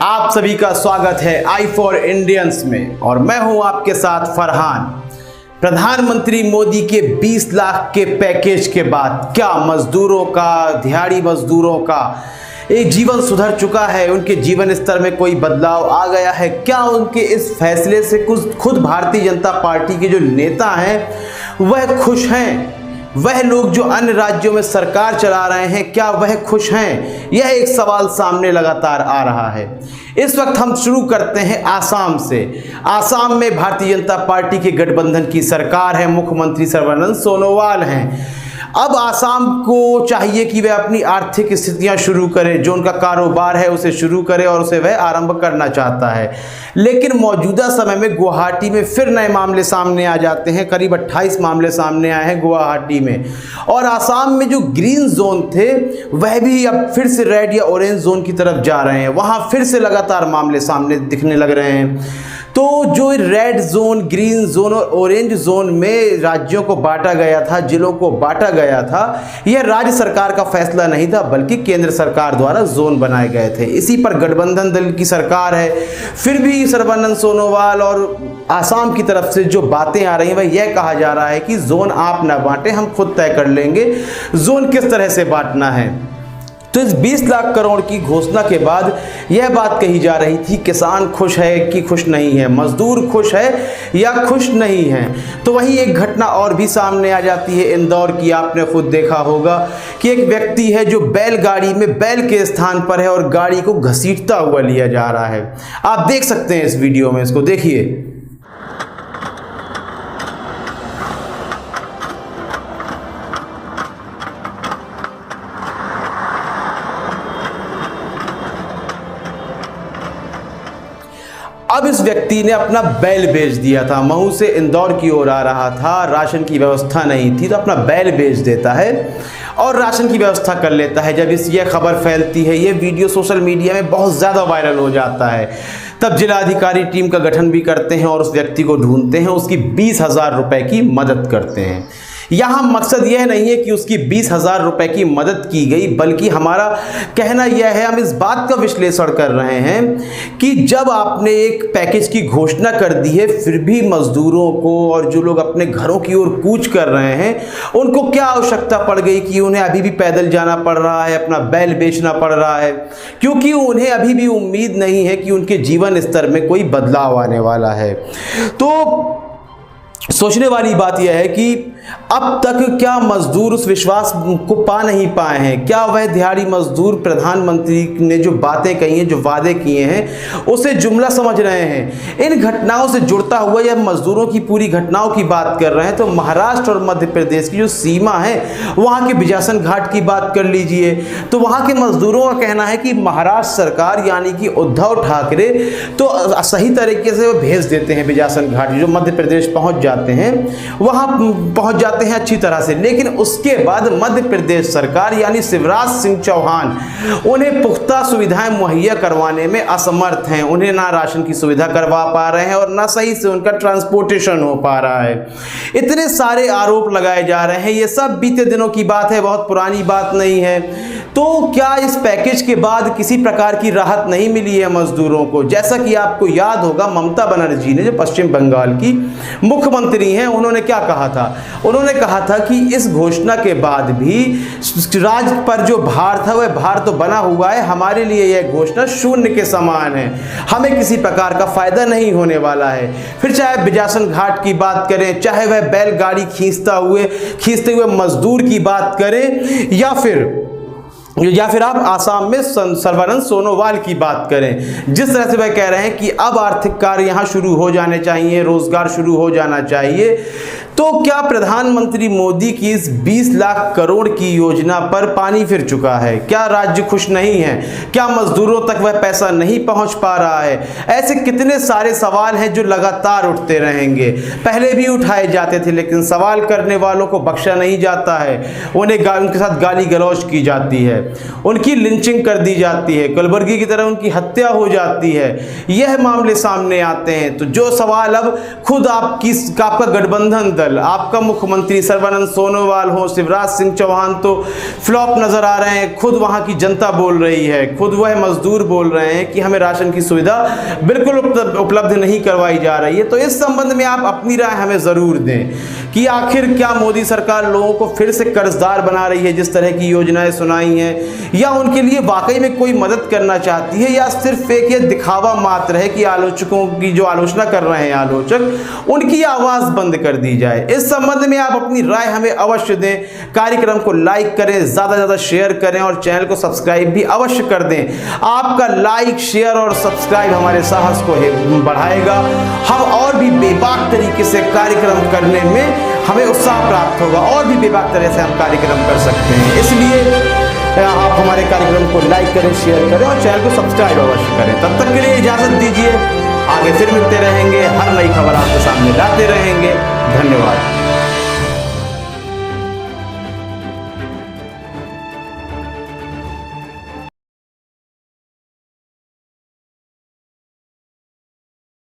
आप सभी का स्वागत है आई फॉर इंडियंस में और मैं हूं आपके साथ फरहान। प्रधानमंत्री मोदी के 20 लाख के पैकेज के बाद क्या मजदूरों का, दिहाड़ी मजदूरों का एक जीवन सुधर चुका है? उनके जीवन स्तर में कोई बदलाव आ गया है क्या? उनके इस फैसले से कुछ खुद भारतीय जनता पार्टी के जो नेता हैं वह खुश हैं? वह लोग जो अन्य राज्यों में सरकार चला रहे हैं क्या वह खुश हैं? यह एक सवाल सामने लगातार आ रहा है। इस वक्त हम शुरू करते हैं आसाम से। आसाम में भारतीय जनता पार्टी के गठबंधन की सरकार है, मुख्यमंत्री सर्बानंद सोनोवाल हैं। अब आसाम को चाहिए कि वह अपनी आर्थिक स्थितियां शुरू करे, जो उनका कारोबार है उसे शुरू करे और उसे वह आरंभ करना चाहता है। लेकिन मौजूदा समय में गुवाहाटी में फिर नए मामले सामने आ जाते हैं। करीब 28 मामले सामने आए हैं गुवाहाटी में, और आसाम में जो ग्रीन जोन थे वह भी अब फिर से रेड या ऑरेंज जोन की तरफ जा रहे हैं। वहां फिर से लगातार मामले सामने दिखने लग रहे हैं। तो जो रेड जोन, ग्रीन जोन और ऑरेंज जोन में राज्यों को बांटा गया था, जिलों को बांटा गया था, यह राज्य सरकार का फैसला नहीं था बल्कि केंद्र सरकार द्वारा जोन बनाए गए थे। इसी पर गठबंधन दल की सरकार है। फिर भी सर्बानंद सोनोवाल और आसाम की तरफ से जो बातें आ रही हैं वह यह कहा जा रहा है कि जोन आप ना बांटे, हम खुद तय कर लेंगे जोन किस तरह से बांटना है। तो इस 20 लाख करोड़ की घोषणा के बाद यह बात कही जा रही थी किसान खुश है कि खुश नहीं है, मजदूर खुश है या खुश नहीं है। तो वही एक घटना और भी सामने आ जाती है इंदौर की। आपने खुद देखा होगा कि एक व्यक्ति है जो बैलगाड़ी में बैल के स्थान पर है और गाड़ी को घसीटता हुआ लिया जा रहा है। आप देख सकते हैं इस वीडियो में, इसको देखिए। अब इस व्यक्ति ने अपना बैल बेच दिया था। महू से इंदौर की ओर आ रहा था, राशन की व्यवस्था नहीं थी तो अपना बैल बेच देता है और राशन की व्यवस्था कर लेता है। जब यह खबर फैलती है, ये वीडियो सोशल मीडिया में बहुत ज़्यादा वायरल हो जाता है, तब जिलाधिकारी टीम का गठन भी करते हैं और उस व्यक्ति को ढूंढते हैं, उसकी 20,000 रुपये की मदद करते हैं। यहाँ मकसद यह नहीं है कि उसकी 20,000 रुपये की मदद की गई, बल्कि हमारा कहना यह है, हम इस बात का विश्लेषण कर रहे हैं कि जब आपने एक पैकेज की घोषणा कर दी है फिर भी मजदूरों को और जो लोग अपने घरों की ओर कूच कर रहे हैं उनको क्या आवश्यकता पड़ गई कि उन्हें अभी भी पैदल जाना पड़ रहा है, अपना बैल बेचना पड़ रहा है? क्योंकि उन्हें अभी भी उम्मीद नहीं है कि उनके जीवन स्तर में कोई बदलाव आने वाला है। तो सोचने वाली बात यह है कि अब तक क्या मजदूर उस विश्वास को पा नहीं पाए हैं? क्या वह दिहाड़ी मजदूर प्रधानमंत्री ने जो बातें कही हैं, जो वादे किए हैं, उसे जुमला समझ रहे हैं? इन घटनाओं से जुड़ता हुआ या मजदूरों की पूरी घटनाओं की बात कर रहे हैं तो महाराष्ट्र और मध्य प्रदेश की जो सीमा है वहाँ के बिजासन घाट की बात कर लीजिए। तो वहाँ के मजदूरों का कहना है कि महाराष्ट्र सरकार यानी कि उद्धव ठाकरे तो सही तरीके से वो भेज देते हैं बिजासन घाट, जो मध्य प्रदेश पहुँच जाते हैं वहाँ पहुँच जाते हैं अच्छी तरह से, लेकिन उसके बाद मध्य प्रदेश सरकार यानी शिवराज सिंह चौहान उन्हें पुख्ता सुविधाएं मुहैया करवाने में असमर्थ हैं। उन्हें ना राशन की सुविधा करवा पा रहे हैं और ना सही से उनका ट्रांसपोर्टेशन हो पा रहा है। इतने सारे आरोप लगाए जा रहे हैं। ये सब बीते दिनों की बात है, बहुत पुरानी बात नहीं है। तो क्या इस पैकेज के बाद किसी प्रकार की राहत नहीं मिली है मजदूरों को? जैसा कि आपको याद होगा, ममता बनर्जी ने, जो पश्चिम बंगाल की मुख्यमंत्री हैं, उन्होंने क्या कहा था? उन्होंने कहा था कि इस घोषणा के बाद भी राज्य पर जो भार था वह भार तो बना हुआ है, हमारे लिए यह घोषणा शून्य के समान है, हमें किसी प्रकार का फायदा नहीं होने वाला है। फिर चाहे बिजासन घाट की बात करें, चाहे वह बैलगाड़ी खींचते हुए मजदूर की बात करें, या फिर आप आसाम में सर्बानंद सोनोवाल की बात करें, जिस तरह से वह कह रहे हैं कि अब आर्थिक कार्य यहाँ शुरू हो जाने चाहिए, रोजगार शुरू हो जाना चाहिए, तो क्या प्रधानमंत्री मोदी की इस 20 लाख करोड़ की योजना पर पानी फिर चुका है? क्या राज्य खुश नहीं है? क्या मजदूरों तक वह पैसा नहीं पहुंच पा रहा है? ऐसे कितने सारे सवाल हैं जो लगातार उठते रहेंगे। पहले भी उठाए जाते थे, लेकिन सवाल करने वालों को बख्शा नहीं जाता है। उनके साथ गाली गलौज की जाती है, उनकी लिंचिंग कर दी जाती है, कलबुर्गी की तरह उनकी हत्या हो जाती है। यह मामले सामने आते हैं। तो जो सवाल अब खुद आपका गठबंधन दल, आपका मुख्यमंत्री सर्बानंद सोनोवाल हो, शिवराज सिंह चौहान तो फ्लॉप नजर आ रहे हैं। खुद वहां की जनता बोल रही है, खुद वह मजदूर बोल रहे हैं कि हमें राशन की सुविधा बिल्कुल उपलब्ध नहीं करवाई जा रही है। तो इस संबंध में आप अपनी राय हमें ज़रूर दें कि आखिर क्या मोदी सरकार लोगों को फिर से कर्जदार बना रही है जिस तरह की योजनाएं सुनाई हैं, या उनके लिए वाकई में कोई मदद करना चाहती है, या सिर्फ एक ये दिखावा मात्र है कि आलोचकों की जो आलोचना कर रहे हैं आलोचक, उनकी आवाज़ बंद कर दी जाए। इस संबंध में आप अपनी राय हमें अवश्य दें। कार्यक्रम को लाइक करें, ज़्यादा से ज़्यादा शेयर करें और चैनल को सब्सक्राइब भी अवश्य कर दें। आपका लाइक, शेयर और सब्सक्राइब हमारे साहस को बढ़ाएगा। हम और भी बेबाक तरीके से कार्यक्रम करने में हमें उत्साह प्राप्त होगा, और भी बेबाक तरह से हम कार्यक्रम कर सकते हैं। इसलिए आप हमारे कार्यक्रम को लाइक करें, शेयर करें और चैनल को सब्सक्राइब अवश्य करें। तब तक के लिए इजाज़त दीजिए, आगे फिर मिलते रहेंगे, हर नई खबर आपके सामने लाते रहेंगे। धन्यवाद।